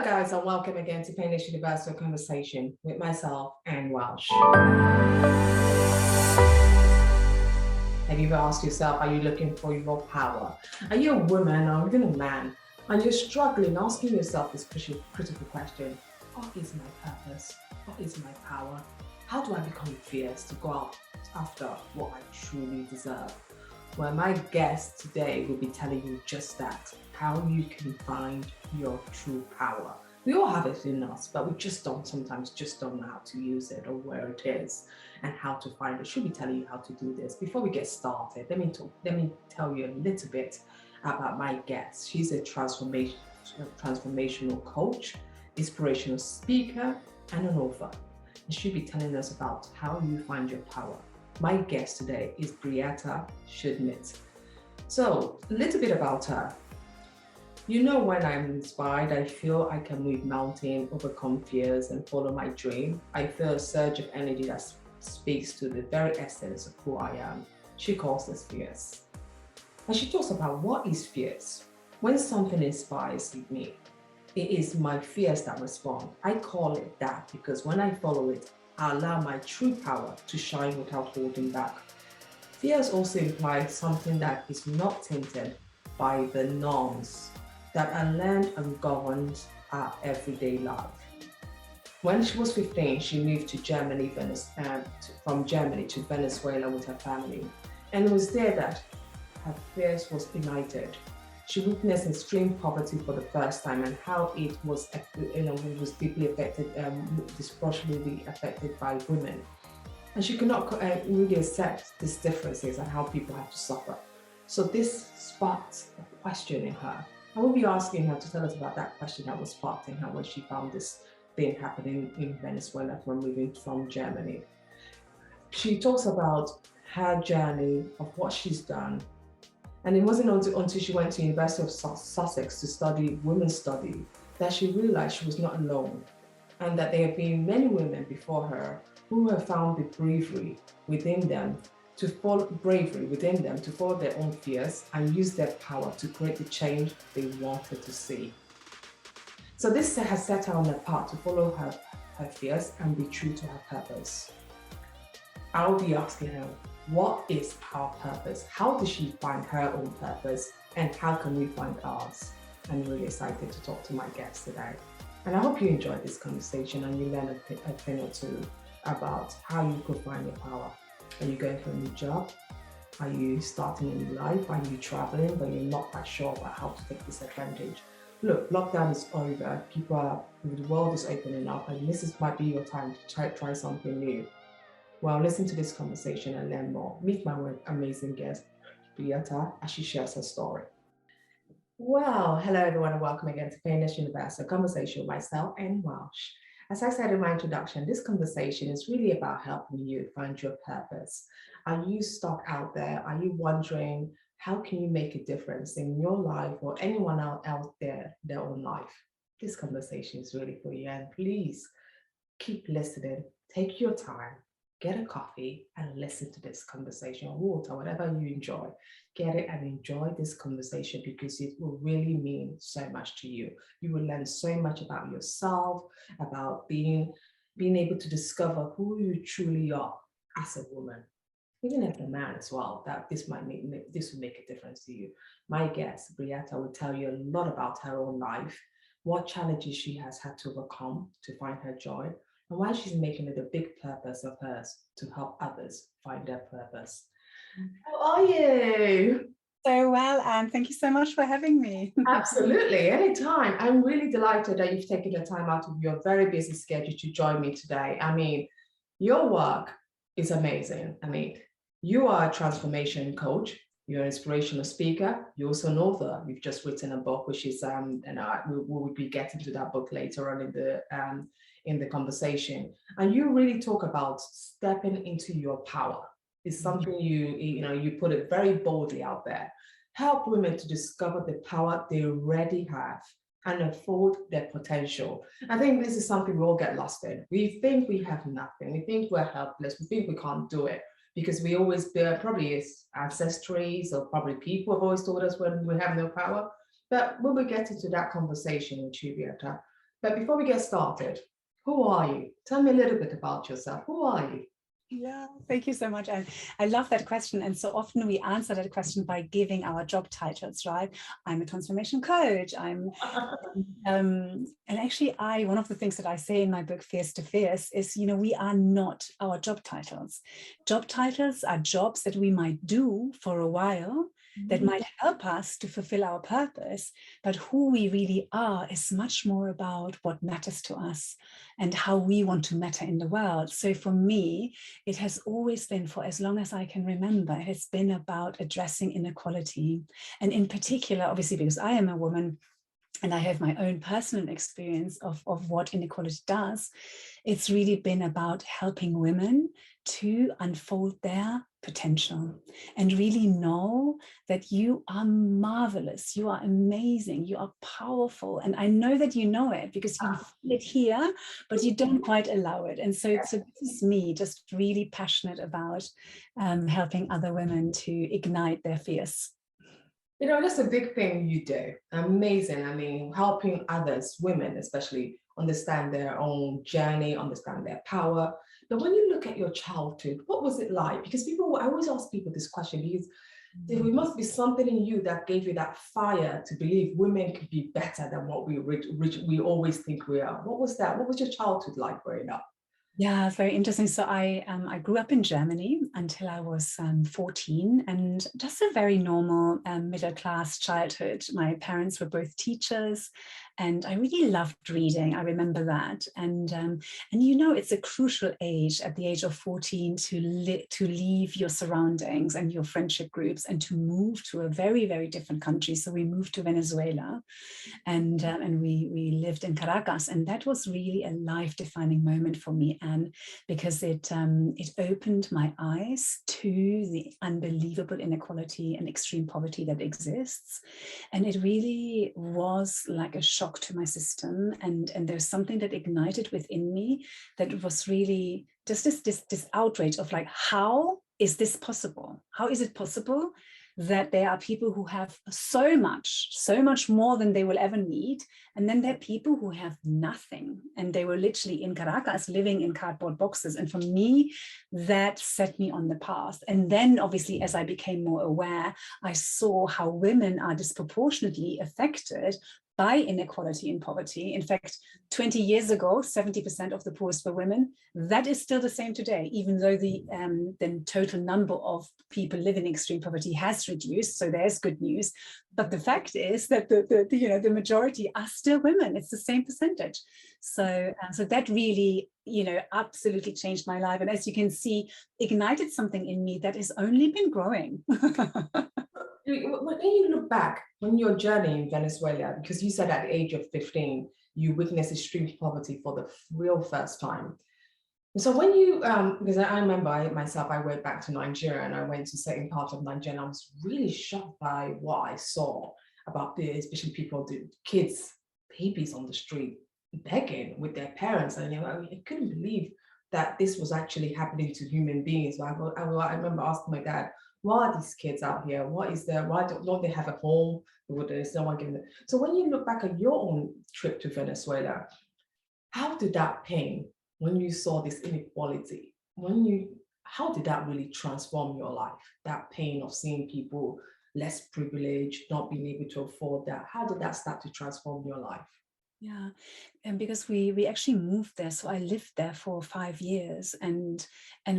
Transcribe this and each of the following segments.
Hello guys, and welcome again to Painless Universal Conversation with myself and Welsh. Have you ever asked yourself, are you looking for your power? Are you a woman or even a man? And you're struggling, asking yourself this critical question: what is my purpose? What is my power? How do I become fierce to go out after what I truly deserve? Well, my guest today will be telling you just that, how you can find your true power. We all have it in us, but we sometimes don't know how to use it or where it is and how to find it. Should be telling you how to do this. Before we get started, let me tell you a little bit about my guest. She's a transformational coach, inspirational speaker, and an author. And she'll be telling us about how you find your power. My guest today is Brita Schmidt. So, a little bit about her. You know, when I'm inspired, I feel I can move mountains, overcome fears, and follow my dream. I feel a surge of energy that speaks to the very essence of who I am. She calls this fierce. And she talks about what is fierce. When something inspires me, it is my fears that respond. I call it that because when I follow it, I allow my true power to shine without holding back. Fears also implies something that is not tainted by the norms that are learned and governed our everyday life. When she was 15, she moved to Germany, from Germany to Venezuela with her family. And it was there that her fears was ignited. She witnessed extreme poverty for the first time and how it was, was deeply affected, disproportionately affected by women. And she could not really accept these differences and how people have to suffer. So this sparked a question in her. I will be asking her to tell us about that question that was sparked in her when she found this thing happening in Venezuela from moving from Germany. She talks about her journey of what she's done. And it wasn't until she went to University of Sussex to study women's study that she realized she was not alone, and that there have been many women before her who have found the bravery within them to follow their own fears and use their power to create the change they wanted to see. So this has set her on a path to follow her fears and be true to her purpose. I'll be asking her, what is our purpose? How did she find her own purpose? And how can we find ours? I'm really excited to talk to my guest today. And I hope you enjoyed this conversation and you learn a thing or two about how you could find your power. Are you going for a new job? Are you starting a new life? Are you traveling, but you're not quite sure about how to take this advantage? Look, lockdown is over. The world is opening up, and this might be your time to try something new. Well, listen to this conversation and learn more. Meet my amazing guest, Brita, as she shares her story. Well, hello everyone, and welcome again to Painless Universal Conversation with myself and Welsh. As I said in my introduction, this conversation is really about helping you find your purpose. Are you stuck out there? Are you wondering how can you make a difference in your life or anyone out there, their own life? This conversation is really for you, and please keep listening. Take your time. Get a coffee and listen to this conversation, or water, whatever you enjoy. Get it and enjoy this conversation because it will really mean so much to you. You will learn so much about yourself, about being able to discover who you truly are as a woman, even as a man as well. That this will make a difference to you. My guest, Brita, will tell you a lot about her own life, what challenges she has had to overcome to find her joy, and why she's making it a big purpose of hers to help others find their purpose. How are you? So well, Anne, thank you so much for having me. Absolutely, anytime. I'm really delighted that you've taken the time out of your very busy schedule to join me today. I mean, your work is amazing. I mean, you are a transformation coach, you're an inspirational speaker, you're also an author. You've just written a book, which is, we'll be getting to that book later on in the conversation. And you really talk about stepping into your power. It's something you put it very boldly out there. Help women to discover the power they already have and unfold their potential. I think this is something we all get lost in. We think we have nothing. We think we're helpless. We think we can't do it because we always, probably as ancestries or probably people have always told us when we have no power. But when we get into that conversation with you, Brita, But before we get started, who are you? Tell me a little bit about yourself. Who are you? Yeah, thank you so much. And I love that question. And so often we answer that question by giving our job titles, right? I'm a transformation coach. And actually one of the things that I say in my book, Fierce to Fierce, is, we are not our job titles. Job titles are jobs that we might do for a while, that might help us to fulfill our purpose, but who we really are is much more about what matters to us and how we want to matter in the world. So for me, it has always been, for as long as I can remember, it has been about addressing inequality. And in particular, obviously, because I am a woman, and I have my own personal experience of what inequality does, it's really been about helping women to unfold their potential and really know that you are marvelous, you are amazing, you are powerful. And I know that you know it because you feel it here, but you don't quite allow it. And so this is me just really passionate about helping other women to ignite their fears. That's a big thing you do. Amazing. I mean, helping others, women especially, understand their own journey, understand their power. But when you look at your childhood, what was it like? Because I always ask people this question because there must be something in you that gave you that fire to believe women could be better than what we always think we are. What was that? What was your childhood like growing up? Yeah, it's very interesting. So I grew up in Germany until I was 14, and just a very normal middle-class childhood. My parents were both teachers, and I really loved reading. I remember that. And it's a crucial age at the age of 14 to leave your surroundings and your friendship groups and to move to a very, very different country. So we moved to Venezuela, and we lived in Caracas, and that was really a life-defining moment for me, Anne, because it opened my eyes to the unbelievable inequality and extreme poverty that exists, and it really was like a shock to my system, and there's something that ignited within me that was really just this outrage of like, how is this possible? How is it possible that there are people who have so much more than they will ever need, and then there are people who have nothing, and they were literally in Caracas living in cardboard boxes. And for me, that set me on the path. And then obviously, as I became more aware, I saw how women are disproportionately affected by inequality and poverty. In fact, 20 years ago, 70% of the poorest were women. That is still the same today, even though the total number of people living in extreme poverty has reduced. So there's good news. But the fact is that the majority are still women. It's the same percentage. So that really, absolutely changed my life. And as you can see, ignited something in me that has only been growing. When you look back on your journey in Venezuela, because you said at the age of 15, you witnessed extreme poverty for the real first time. And so when you, because I remember I went back to Nigeria and I went to certain parts of Nigeria, and I was really shocked by what I saw about especially kids, babies on the street begging with their parents. And I couldn't believe that this was actually happening to human beings. I remember asking my dad, why are these kids out here? Why don't they have a home? There's no one giving them. So when you look back at your own trip to Venezuela, how did that pain, when you saw this inequality, how did that really transform your life? That pain of seeing people less privileged, not being able to afford that. How did that start to transform your life? Yeah, and because we actually moved there, so I lived there for 5 years, and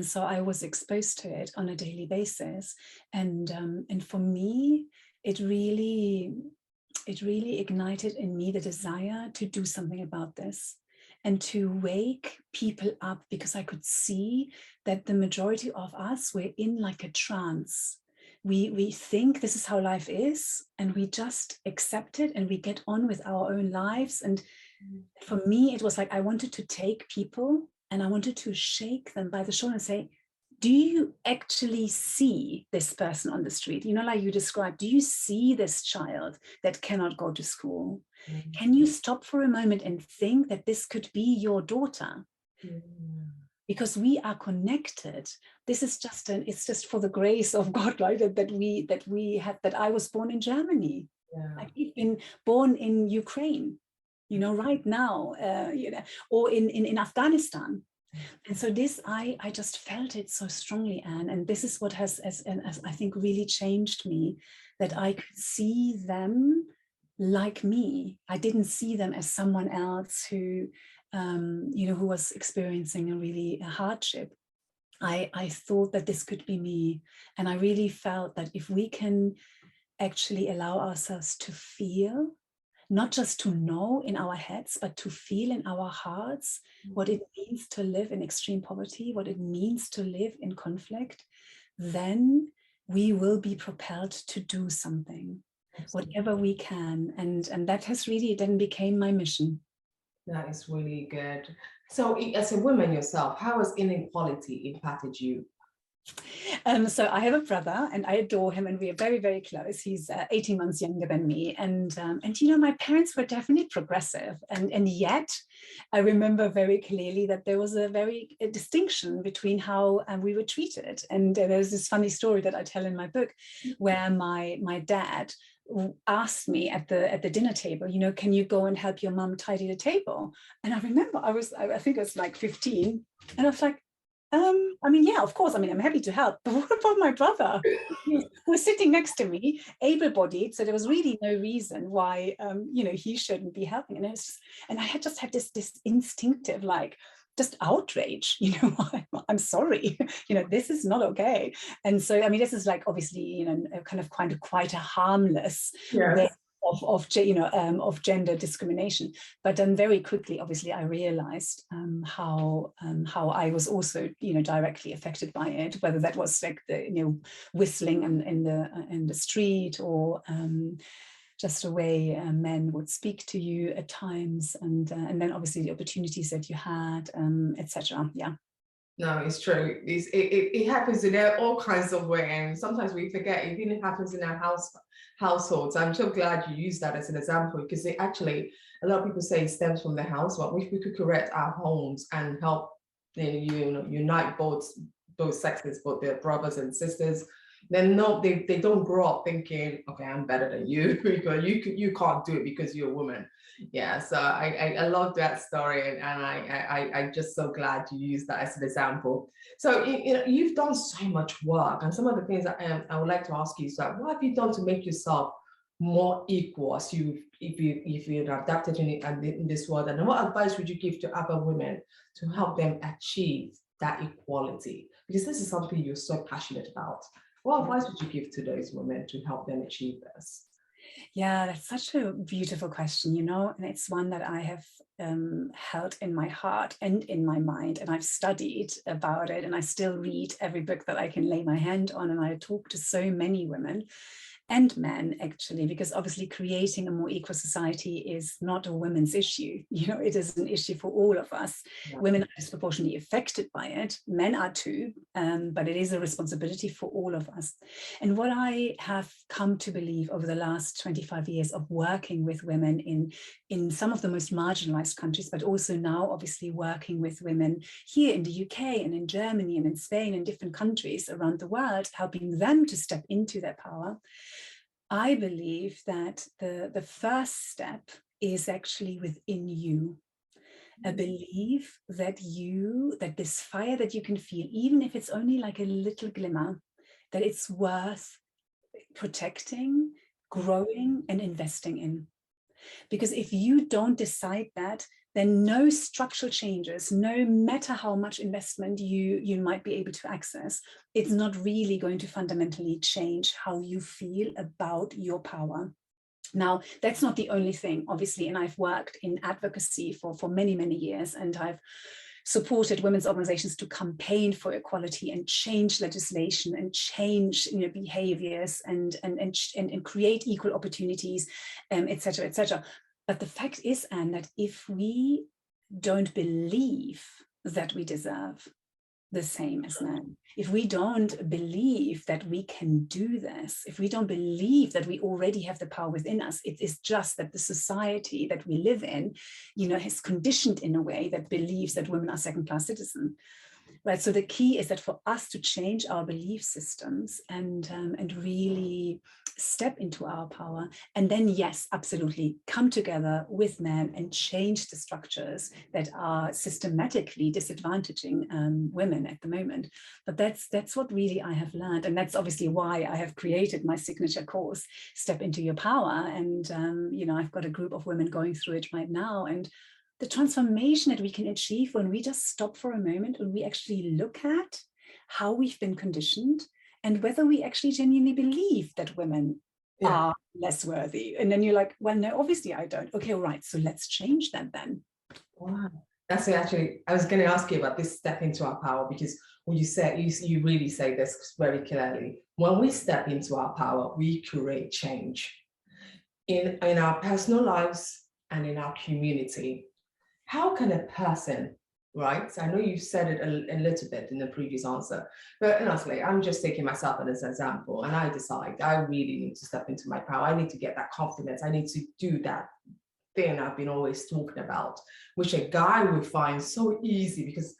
so I was exposed to it on a daily basis, and for me, it really ignited in me the desire to do something about this and to wake people up, because I could see that the majority of us were in like a trance. We think this is how life is, and we just accept it and we get on with our own lives. And for me, it was like I wanted to take people and I wanted to shake them by the shoulder and say, do you actually see this person on the street? Like you described, do you see this child that cannot go to school? Mm-hmm. Can you stop for a moment and think that this could be your daughter? Mm-hmm. Because we are connected. This is it's just for the grace of God, right? That I was born in Germany. Yeah. I've been born in Ukraine. right now, or in Afghanistan. And so this, I just felt it so strongly, Anne. And this is what has I think really changed me, that I could see them like me. I didn't see them as someone else who, who was experiencing a hardship. I thought that this could be me. And I really felt that if we can actually allow ourselves to feel, not just to know in our heads, but to feel in our hearts what it means to live in extreme poverty, what it means to live in conflict, then we will be propelled to do something, whatever we can. And that has really then became my mission. That is really good. So as a woman yourself, how has inequality impacted you? So I have a brother and I adore him, and we are very, very close. He's 18 months younger than me. And my parents were definitely progressive. And yet I remember very clearly that there was a distinction between how we were treated. And there's this funny story that I tell in my book where my dad asked me at the dinner table, can you go and help your mum tidy the table? And I remember I think I was like 15, and I was like, yeah, of course. I'm happy to help. But what about my brother, who was sitting next to me, able-bodied? So there was really no reason why, he shouldn't be helping. And I had just had this instinctive, just outrage. I'm sorry. This is not okay. And so, this is obviously, quite a harmless way of gender discrimination. But then very quickly, obviously, I realized how I was also directly affected by it, whether that was the whistling in the street, or just the way men would speak to you at times, and then obviously the opportunities that you had, etc. Yeah. No, it's true. It happens in all kinds of ways, and sometimes we forget it even happens in our households. I'm so glad you used that as an example, because it actually, a lot of people say it stems from the house. But if we could correct our homes and help, unite both sexes, both their brothers and sisters, then they don't grow up thinking, okay, I'm better than you because you can't do it because you're a woman. Yeah, so I love that story, and I'm just so glad you used that as an example. So you've done so much work, and some of the things that I would like to ask you is that what have you done to make yourself more equal as if you're adapted in this world, and what advice would you give to other women to help them achieve that equality? Because this is something you're so passionate about. What advice would you give to those women to help them achieve this? Yeah, that's such a beautiful question, and it's one that I have held in my heart and in my mind, and I've studied about it, and I still read every book that I can lay my hand on, and I talk to so many women and men, actually, because obviously creating a more equal society is not a women's issue. It is an issue for all of us. Yeah. Women are disproportionately affected by it. Men are too, but it is a responsibility for all of us. And what I have come to believe over the last 25 years of working with women in some of the most marginalized countries, but also now obviously working with women here in the UK and in Germany and in Spain and different countries around the world, helping them to step into their power, I believe that the first step is actually within you. A belief that this fire that you can feel, even if it's only like a little glimmer, that it's worth protecting, growing, and investing in. Because if you don't decide that, then no structural changes, no matter how much investment you might be able to access, it's not really going to fundamentally change how you feel about your power. Now, that's not the only thing, obviously, and I've worked in advocacy for many, many years, and I've supported women's organizations to campaign for equality and change legislation and change behaviors and create equal opportunities, et cetera, et cetera. But the fact is, Anne, that if we don't believe that we deserve the same as men, if we don't believe that we can do this, if we don't believe that we already have the power within us, it is just that the society that we live in, is conditioned in a way that believes that women are second-class citizens. Right. So the key is that for us to change our belief systems and really step into our power, and then, yes, absolutely, come together with men and change the structures that are systematically disadvantaging women at the moment. But that's what really I have learned. And that's obviously why I have created my signature course, Step Into Your Power. And, I've got a group of women going through it right now. And the transformation that we can achieve when we just stop for a moment and we actually look at how we've been conditioned and whether we actually genuinely believe that women are less worthy. And then you're like, well, no, obviously I don't. Okay, all right, so let's change that then. Wow. That's actually, I was going to ask you about this step into our power, because when you say, you really say this very clearly. When we step into our power, we create change in our personal lives and in our community. How can a person, right? So I know you said it a little bit in the previous answer, but honestly, I'm just taking myself as an example, and I decide I really need to step into my power. I need to get that confidence. I need to do that thing I've been always talking about, which a guy would find so easy because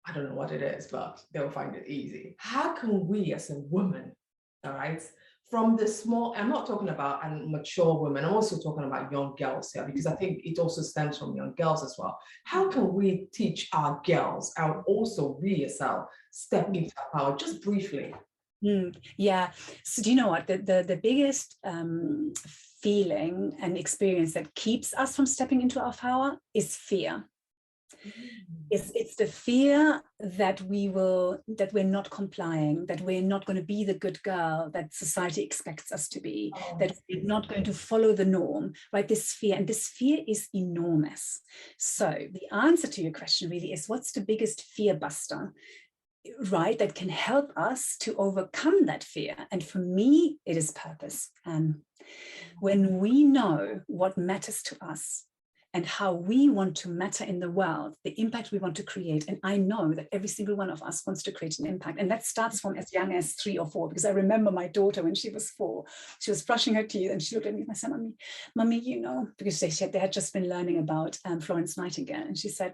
I don't know what it is, but they'll find it easy. How can we as a woman, all right, from the small, I'm not talking about mature women, I'm also talking about young girls here, because I think it also stems from young girls as well. How can we teach our girls, and also we yourself, step into our power, just briefly? Yeah. So do you know what? The biggest feeling and experience that keeps us from stepping into our power is fear. It's the fear that we're not complying, that we're not going to be the good girl that society expects us to be, that we're not going to follow the norm, right? This fear, and this fear is enormous. So the answer to your question really is, what's the biggest fear buster, right, that can help us to overcome that fear? And for me, it is purpose. When we know what matters to us, and how we want to matter in the world, the impact we want to create. And I know that every single one of us wants to create an impact. And that starts from as young as 3 or 4, because I remember my daughter when she was 4, she was brushing her teeth and she looked at me and I said, Mommy, because they had just been learning about Florence Nightingale. And she said,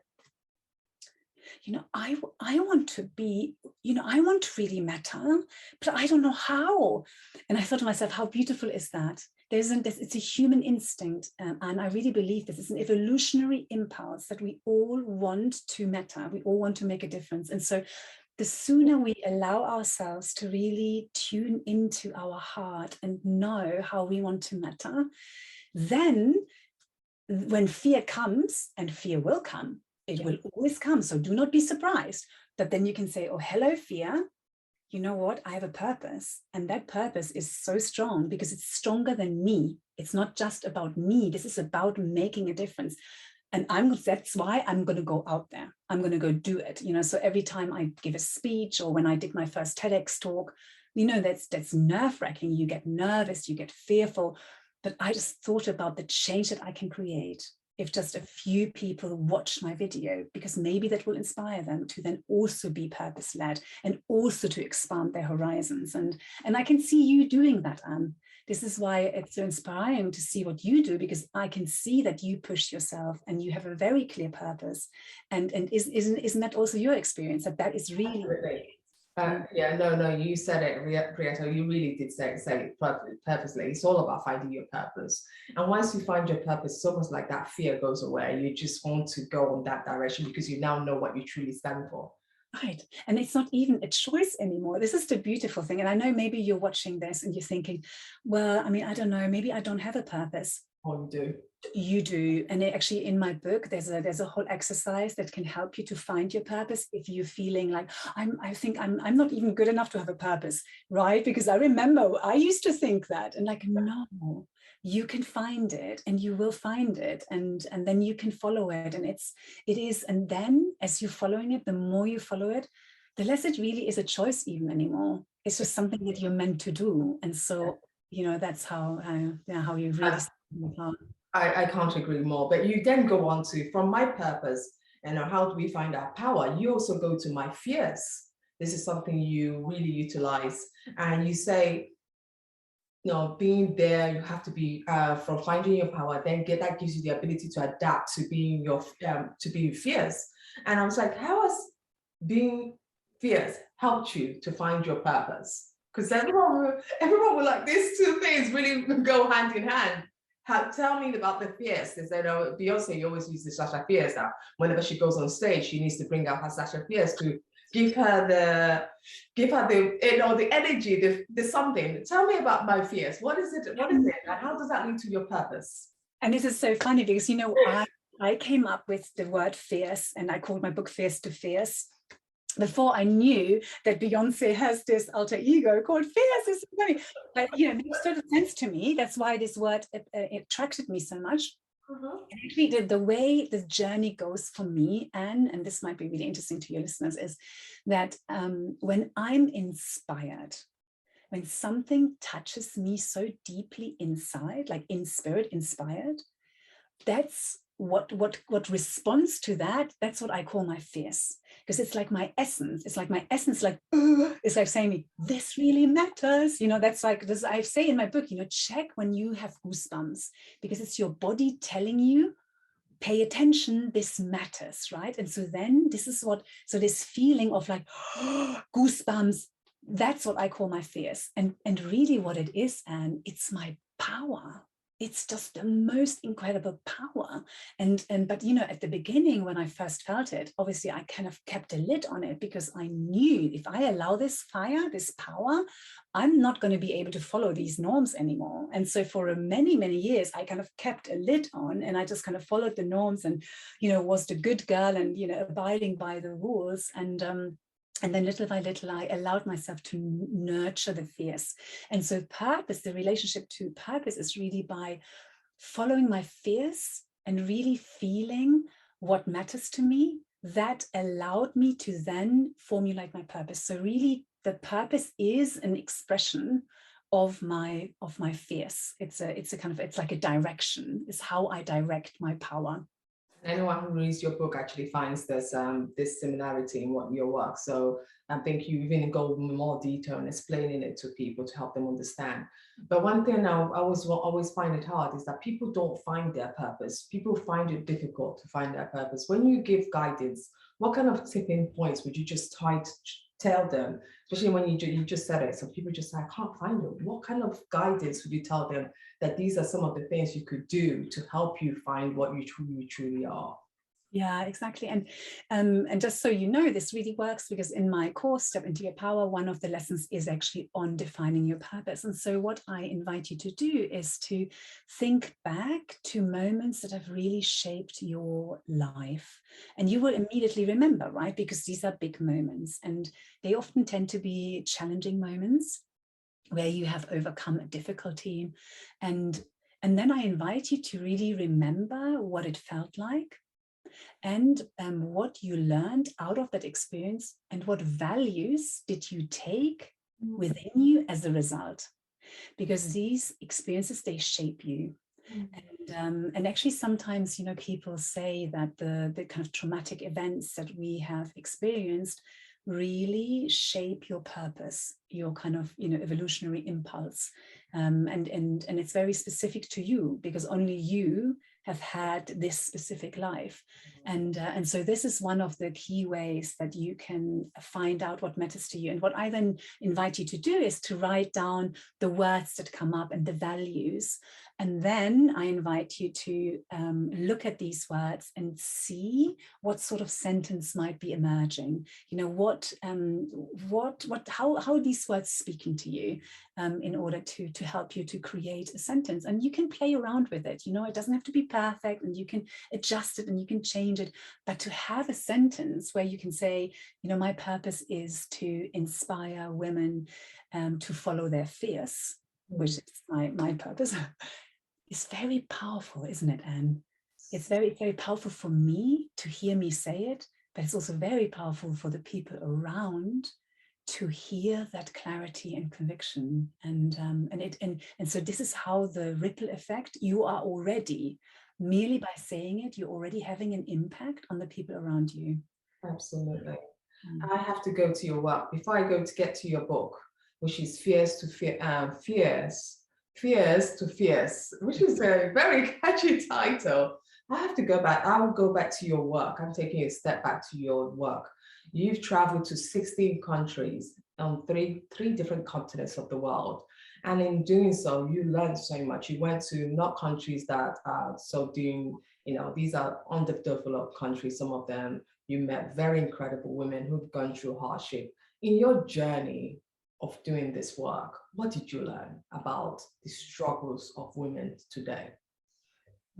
I want to be, I want to really matter, but I don't know how. And I thought to myself, how beautiful is that? It's a human instinct, and I really believe this is an evolutionary impulse that we all want to matter. We all want to make a difference. And so the sooner we allow ourselves to really tune into our heart and know how we want to matter, then when fear comes, and fear will come, it will always come. So do not be surprised. But then you can say, oh, hello, fear. You know what? I have a purpose. And that purpose is so strong because it's stronger than me. It's not just about me. This is about making a difference. And that's why I'm going to go out there. I'm going to go do it. So every time I give a speech, or when I did my first TEDx talk, that's nerve-wracking. You get nervous, you get fearful. But I just thought about the change that I can create if just a few people watch my video, because maybe that will inspire them to then also be purpose-led and also to expand their horizons. And I can see you doing that, Anne. This is why it's so inspiring to see what you do, because I can see that you push yourself and you have a very clear purpose. And isn't that also your experience, that is really... Absolutely. No, you said it, Brita, you really did say it purposely. It's all about finding your purpose. And once you find your purpose, it's almost like that fear goes away. You just want to go in that direction because you now know what you truly stand for. Right. And it's not even a choice anymore. This is the beautiful thing. And I know maybe you're watching this and you're thinking, well, I don't know, maybe I don't have a purpose. Oh, you do. You do. And actually in my book, there's a whole exercise that can help you to find your purpose if you're feeling like, I think I'm not even good enough to have a purpose, right? Because I remember I used to think that, and like, no, you can find it and you will find it, and then you can follow it. And and then as you're following it, the more you follow it, the less it really is a choice even anymore. It's just something that you're meant to do. And so, that's how you really... I can't agree more. But you then go on to, from my purpose and how do we find our power, you also go to my fears. This is something you really utilize. And you say, being there, you have to be from finding your power, then that gives you the ability to adapt to being your fears. And I was like, how has being fierce helped you to find your purpose? Because everyone will like, these two things really go hand in hand. Tell me about the fierce. They said, oh, Beyonce, you always use the Sasha Fierce now. Whenever she goes on stage, she needs to bring out her Sasha Fierce to give her the the energy, the something. Tell me about my fierce. What is it? What is it? And how does that lead to your purpose? And this is so funny because, you know, I came up with the word fierce, and I called my book Fierce to Fierce before I knew that Beyonce has this alter ego called fierce. It's funny, but you know, it makes total sense to me. That's why this word attracted me so much. And actually, the way the journey goes for me, Anne, and this might be really interesting to your listeners, is that when I'm inspired, when something touches me so deeply inside, like in spirit, inspired, that's what responds to that. That's what I call my fierce, because it's like my essence. It's like my essence, like it's like saying me, this really matters. You know, that's like this. I say in my book, you know, check when you have goosebumps, because it's your body telling you, pay attention, this matters, right? And so then this is what, so this feeling of like goosebumps, that's what I call my fierce. And really what it is, and it's my power. It's just the most incredible power. And but you know, at the beginning when I first felt it, obviously I kind of kept a lid on it, because I knew if I allow this fire, this power, I'm not going to be able to follow these norms anymore. And so for many, many years, I kind of kept a lid on, and I just kind of followed the norms and, you know, was the good girl and, you know, abiding by the rules. And then little by little, I allowed myself to nurture the fierce. And so purpose, the relationship to purpose is really by following my fierce and really feeling what matters to me. That allowed me to then formulate my purpose. So really the purpose is an expression of my fierce. It's a kind of, it's like a direction. It's how I direct my power. Anyone who reads your book actually finds this similarity in what your work. So I think you even go in more detail in explaining it to people to help them understand. But one thing I always find it hard is that people don't find their purpose. People find it difficult to find their purpose. When you give guidance, what kind of tipping points would you just try to tell them, especially when you just said it, so people just say, I can't find it. What kind of guidance would you tell them that these are some of the things you could do to help you find what you truly are? Yeah, exactly. And just so you know, this really works because in my course, Step Into Your Power, one of the lessons is actually on defining your purpose. And so what I invite you to do is to think back to moments that have really shaped your life. And you will immediately remember, right? Because these are big moments, and they often tend to be challenging moments where you have overcome a difficulty. And then I invite you to really remember what it felt like, and what you learned out of that experience, and what values did you take within you as a result, because these experiences, they shape you. And actually sometimes, you know, people say that the kind of traumatic events that we have experienced really shape your purpose, your kind of, you know, evolutionary impulse, and it's very specific to you, because only you have had this specific life. And so this is one of the key ways that you can find out what matters to you. And what I then invite you to do is to write down the words that come up and the values. And then I invite you to look at these words and see what sort of sentence might be emerging. You know, how are these words speaking to you, in order to help you to create a sentence. And you can play around with it. You know, it doesn't have to be perfect, and you can adjust it and you can change it. But to have a sentence where you can say, you know, my purpose is to inspire women to follow their fierce, which is my purpose, is very powerful, isn't it, Anne? It's very, very powerful for me to hear me say it, but it's also very powerful for the people around to hear that clarity and conviction. And so this is how the ripple effect, you are already, merely by saying it, you're already having an impact on the people around you. Absolutely. I have to go to your work before I go to get to your book, which is Fierce to Fierce, which is a very catchy title. I have to go back. I will go back to your work. I'm taking a step back to your work. You've traveled to 16 countries on three different continents of the world. And in doing so, you learned so much. You went to not countries that are so doing, these are underdeveloped countries, some of them. You met very incredible women who've gone through hardship. In your journey of doing this work, what did you learn about the struggles of women today?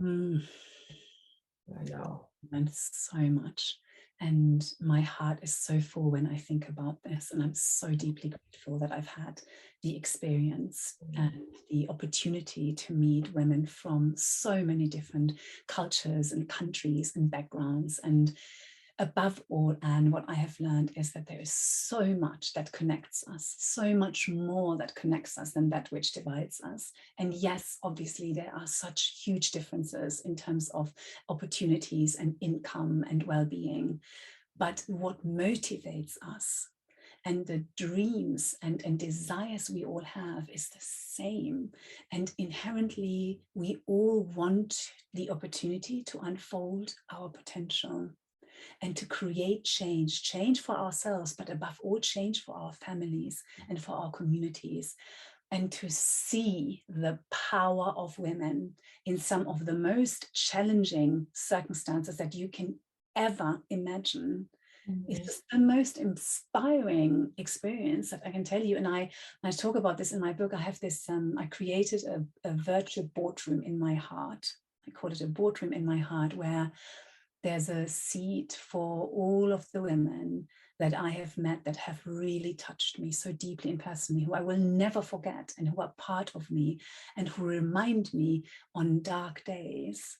I know. And so much. And my heart is so full when I think about this. And I'm so deeply grateful that I've had the experience and the opportunity to meet women from so many different cultures and countries and backgrounds. And above all, Anne, what I have learned is that there is so much that connects us, so much more that connects us than that which divides us. And yes, obviously, there are such huge differences in terms of opportunities and income and well-being. But what motivates us and the dreams and desires we all have is the same. And inherently, we all want the opportunity to unfold our potential and to create change for ourselves, but above all, change for our families and for our communities, and to see the power of women in some of the most challenging circumstances that you can ever imagine. It's just the most inspiring experience that I can tell you. And I talk about this in my book. I have this, I created a virtual boardroom in my heart. I call it a boardroom in my heart, where there's a seat for all of the women that I have met that have really touched me so deeply and personally, who I will never forget and who are part of me and who remind me on dark days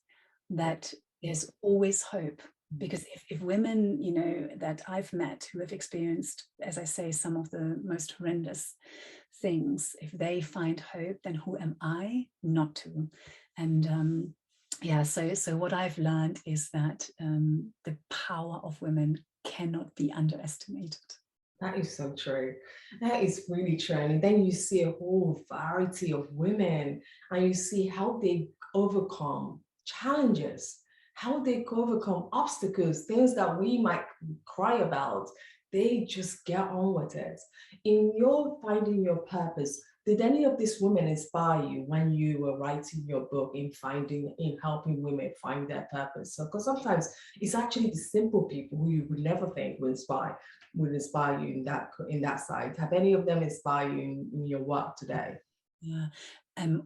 that there's always hope. Because if women, that I've met who have experienced, as I say, some of the most horrendous things, if they find hope, then who am I not to? And so what I've learned is that the power of women cannot be underestimated. That is so true. That is really true. And then you see a whole variety of women and you see how they overcome challenges, how they overcome obstacles, things that we might cry about. They just get on with it. In your finding your purpose, did any of these women inspire you when you were writing your book in helping women find their purpose? So, because sometimes it's actually the simple people who you would never think would inspire you in that side. Have any of them inspired you in your work today? Yeah.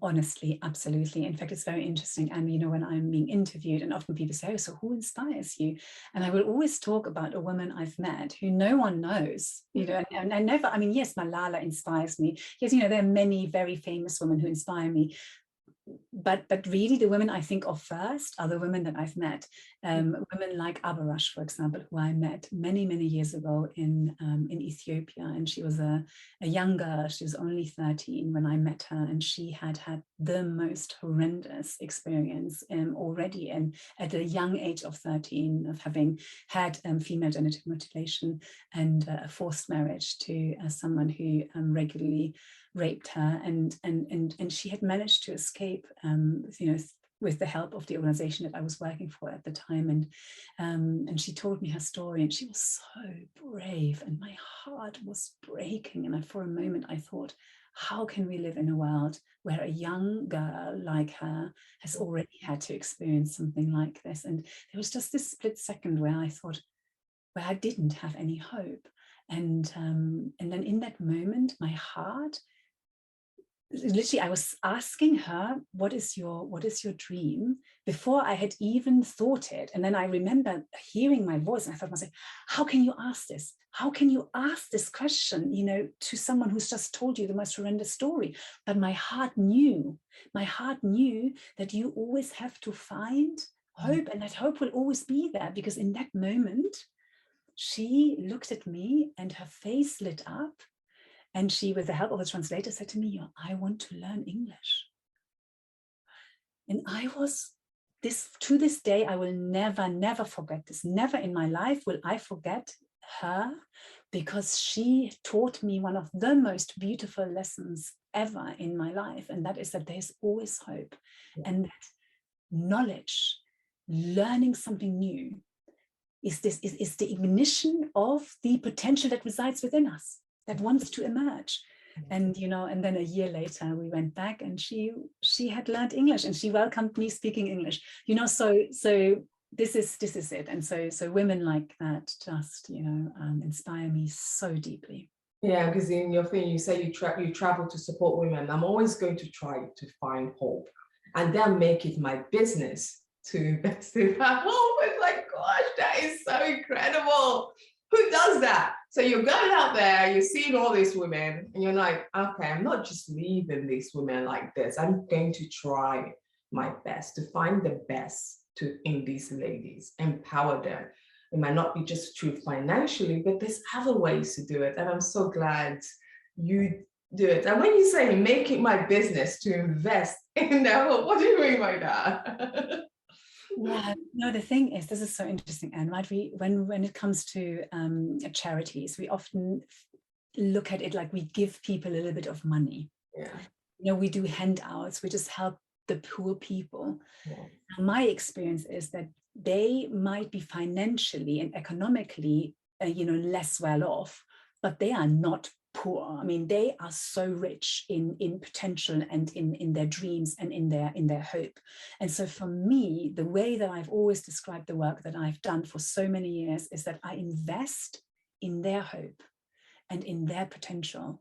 Honestly, absolutely. In fact, it's very interesting. And, when I'm being interviewed and often people say, oh, so who inspires you? And I will always talk about a woman I've met who no one knows, and I never, yes, Malala inspires me. Yes, there are many very famous women who inspire me. But really the women I think of first are the women that I've met. Women like Abarash, for example, who I met many, many years ago in Ethiopia. And she was a young girl. She was only 13 when I met her. And she had the most horrendous experience already. And at a young age of 13 of having had female genital mutilation and a forced marriage to someone who regularly raped her, and she had managed to escape, with the help of the organization that I was working for at the time. And she told me her story, and she was so brave, and my heart was breaking. And for a moment I thought, how can we live in a world where a young girl like her has already had to experience something like this? And there was just this split second where I thought, where I didn't have any hope. And then in that moment, my heart, literally, I was asking her, what is your dream, before I had even thought it. And then I remember hearing my voice, and I thought to myself, how can you ask this? How can you ask this question, to someone who's just told you the most horrendous story? But my heart knew that you always have to find hope, and that hope will always be there, because in that moment, she looked at me and her face lit up. And she, with the help of a translator, said to me, I want to learn English. And to this day, I will never forget this. Never in my life will I forget her, because she taught me one of the most beautiful lessons ever in my life. And that is that there's always hope. Yeah. And that knowledge, learning something new, is the ignition of the potential that resides within us, that wants to emerge. And and then a year later we went back, and she had learned English, and she welcomed me speaking English. So this is it. And so women like that just inspire me so deeply. Yeah, because in your thing you say you travel to support women. I'm always going to try to find hope, and then make it my business to invest in that hope. It's like, gosh, that is so incredible. Who does that? So you're going out there, you're seeing all these women, and you're like, okay, I'm not just leaving these women like this. I'm going to try my best to find the best in these ladies, empower them. It might not be just true financially, but there's other ways to do it. And I'm so glad you do it. And when you say make it my business to invest in their hope, what do you mean by that? Yeah, no, the thing is, this is so interesting, Anne, right? When it comes to charities, we often look at it like we give people a little bit of money. Yeah. We do handouts, we just help the poor people. Yeah. My experience is that they might be financially and economically, less well off, but they are not poor. I mean, they are so rich in potential and in their dreams and in their hope. And so for me, the way that I've always described the work that I've done for so many years is that I invest in their hope and in their potential.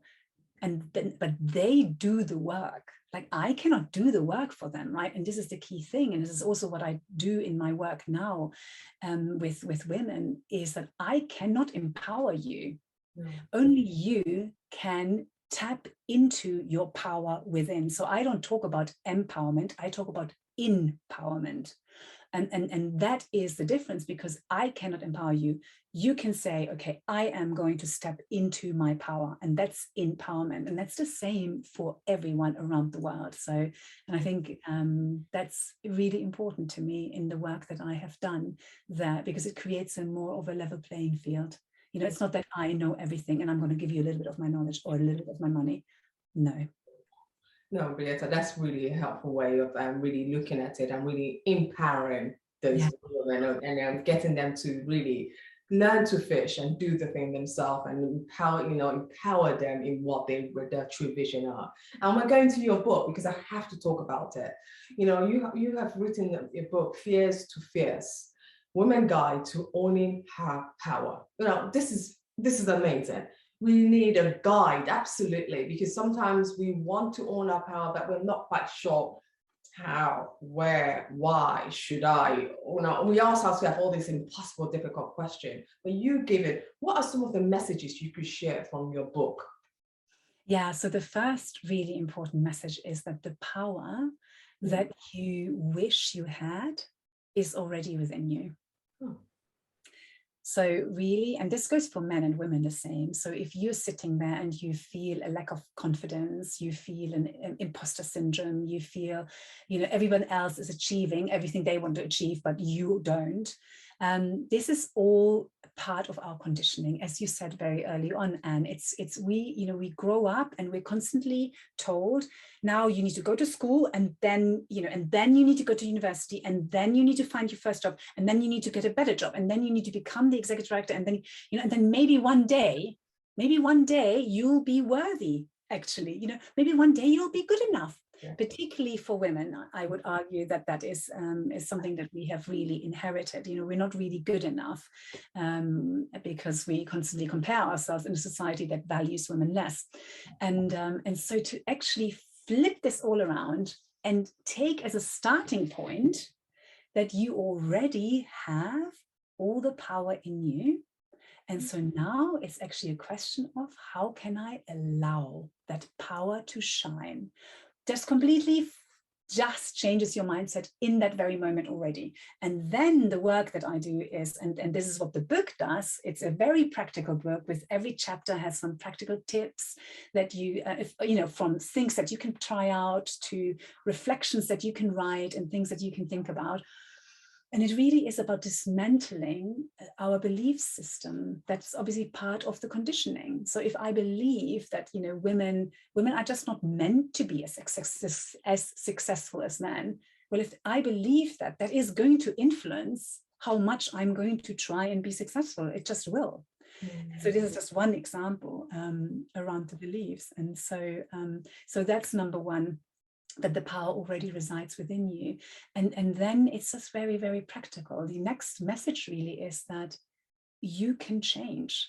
But they do the work. Like, I cannot do the work for them, right? And this is the key thing. And this is also what I do in my work now with women, is that I cannot empower you. No. Only you can tap into your power within. So I don't talk about empowerment, I talk about empowerment. And that is the difference, because I cannot empower you. You can say, okay, I am going to step into my power, and that's empowerment. And that's the same for everyone around the world. So, and I think that's really important to me in the work that I have done there, because it creates a more of a level playing field. It's not that I know everything and I'm going to give you a little bit of my knowledge or a little bit of my money. No. No, Brita, that's really a helpful way of really looking at it and really empowering those women and getting them to really learn to fish and do the thing themselves, and empower them in what their true vision are. And we're going to your book because I have to talk about it. You have written a book, Fears to Fierce: Women Guide to Owning Her Power. This is amazing. We need a guide, absolutely, because sometimes we want to own our power, but we're not quite sure how, where, why, should I? We also have to have all these impossible, difficult questions. But you give it, what are some of the messages you could share from your book? Yeah, so the first really important message is that the power that you wish you had is already within you. So really, and this goes for men and women the same. So if you're sitting there and you feel a lack of confidence, you feel an imposter syndrome, you feel, everyone else is achieving everything they want to achieve, but you don't. This is all part of our conditioning, as you said very early on, Anne. We grow up and we're constantly told, now you need to go to school, and then you need to go to university, and then you need to find your first job, and then you need to get a better job, and then you need to become the executive director, and then and then maybe one day you'll be worthy. Actually, maybe one day you'll be good enough. Yeah. Particularly for women, I would argue that is something that we have really inherited. We're not really good enough because we constantly compare ourselves in a society that values women less. And so to actually flip this all around and take as a starting point that you already have all the power in you. And so now it's actually a question of, how can I allow that power to shine? Just changes your mindset in that very moment already. And then the work that I do is, and this is what the book does, it's a very practical book with every chapter has some practical tips that from things that you can try out to reflections that you can write and things that you can think about. And it really is about dismantling our belief system. That's obviously part of the conditioning. So if I believe that women are just not meant to be as successful as men, well, if I believe that is going to influence how much I'm going to try and be successful. It just will. So this is just one example around the beliefs. And so, so that's number one, that the power already resides within you. And then it's just very, very practical. The next message really is that you can change.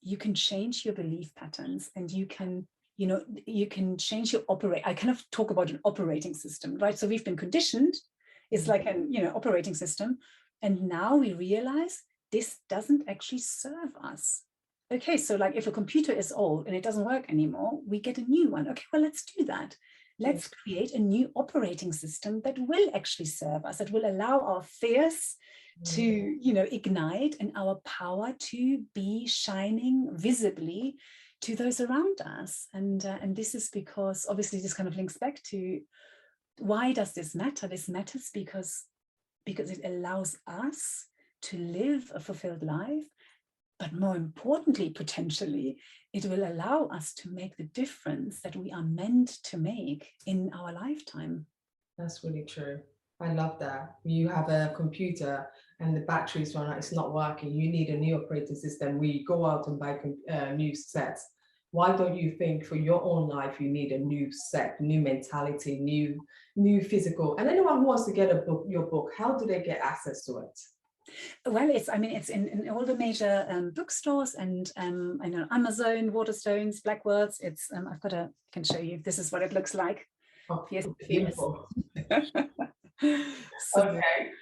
You can change your belief patterns, and you can, you can change your I kind of talk about an operating system, right? So we've been conditioned. It's like an, operating system. And now we realize this doesn't actually serve us. Okay, so like if a computer is old and it doesn't work anymore, we get a new one. Okay, well, let's do that. Let's create a new operating system that will actually serve us, that will allow our fears to, ignite, and our power to be shining visibly to those around us. And this is because obviously this kind of links back to, why does this matter? This matters because it allows us to live a fulfilled life, but more importantly, potentially, it will allow us to make the difference that we are meant to make in our lifetime. That's really true. I love that. You have a computer and the batteries run out, it's not working. You need a new operating system. We go out and buy new sets. Why don't you think for your own life you need a new set, new mentality, new physical? And anyone who wants to get your book, how do they get access to it? Well, it's in all the major bookstores, and I know Amazon, Waterstones, Blackwords. It's I can show you. This is what it looks like. Oh, yes, beautiful. So, okay.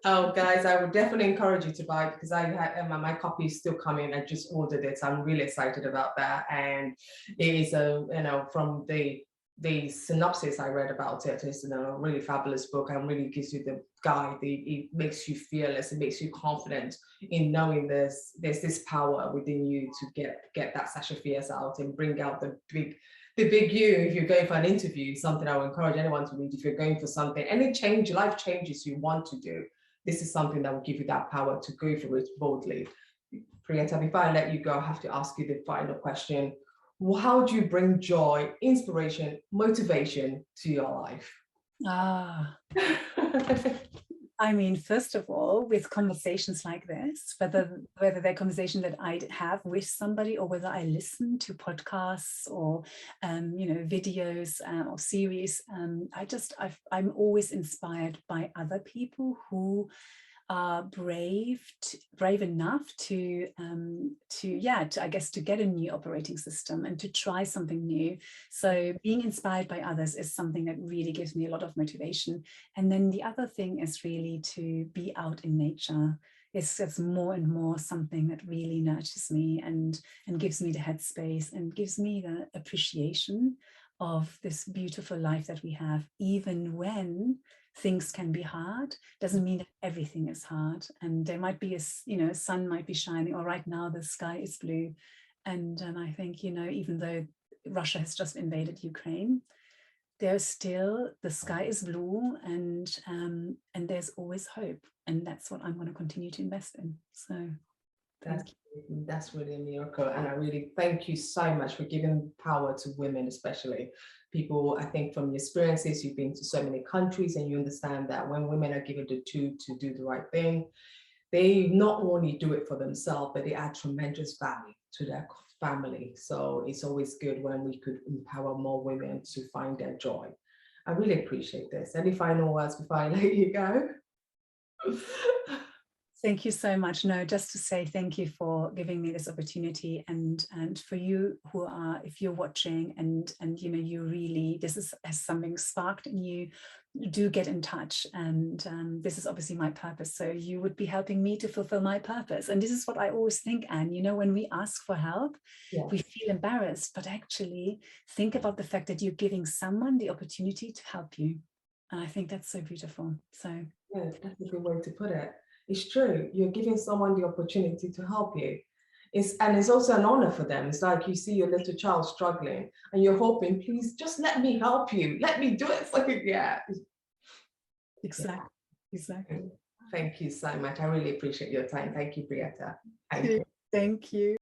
Oh, guys, I would definitely encourage you to buy it, because I had my copy is still coming. I just ordered it, so I'm really excited about that. And it is from the synopsis I read about it, it's a really fabulous book, and really gives you the guide. It makes you fearless. It makes you confident in knowing there's this power within you to get that Sasha Fierce out and bring out the big you. If you're going for an interview, something I would encourage anyone to read. If you're going for something, any life changes you want to do, this is something that will give you that power to go for it boldly. Brita, before I let you go, I have to ask you the final question. How do you bring joy, inspiration, motivation to your life? I mean, first of all, with conversations like this, whether they're conversations that I have with somebody, or whether I listen to podcasts or videos or series, I'm always inspired by other people who are brave enough to I guess to get a new operating system and to try something new. So being inspired by others is something that really gives me a lot of motivation. And then the other thing is really to be out in nature. It's more and more something that really nurtures me and gives me the headspace and gives me the appreciation of this beautiful life that we have, even when things can be hard. Doesn't mean that everything is hard, and there might be sun might be shining, or right now the sky is blue, and I think even though Russia has just invaded Ukraine, there's still, the sky is blue, and there's always hope, and that's what I'm going to continue to invest in. So that's really a miracle, and I really thank you so much for giving power to women, especially people. I think from your experiences, you've been to so many countries, and you understand that when women are given the tool to do the right thing, they not only do it for themselves, but they add tremendous value to their family. So it's always good when we could empower more women to find their joy. I really appreciate this. Any final words before I let you go? Thank you so much. No, just to say thank you for giving me this opportunity, and for you who are, if you're watching and you really, has something sparked in you, do get in touch. And this is obviously my purpose. So you would be helping me to fulfill my purpose. And this is what I always think, Anne, when we ask for help, we feel embarrassed, but actually think about the fact that you're giving someone the opportunity to help you. And I think that's so beautiful. So yeah, that's a good way to put it. It's true. You're giving someone the opportunity to help you. It's also an honor for them. It's like you see your little child struggling and you're hoping, please just let me help you. Let me do it for you. Yeah. Exactly. Thank you so much. I really appreciate your time. Thank you, Brita. Thank you.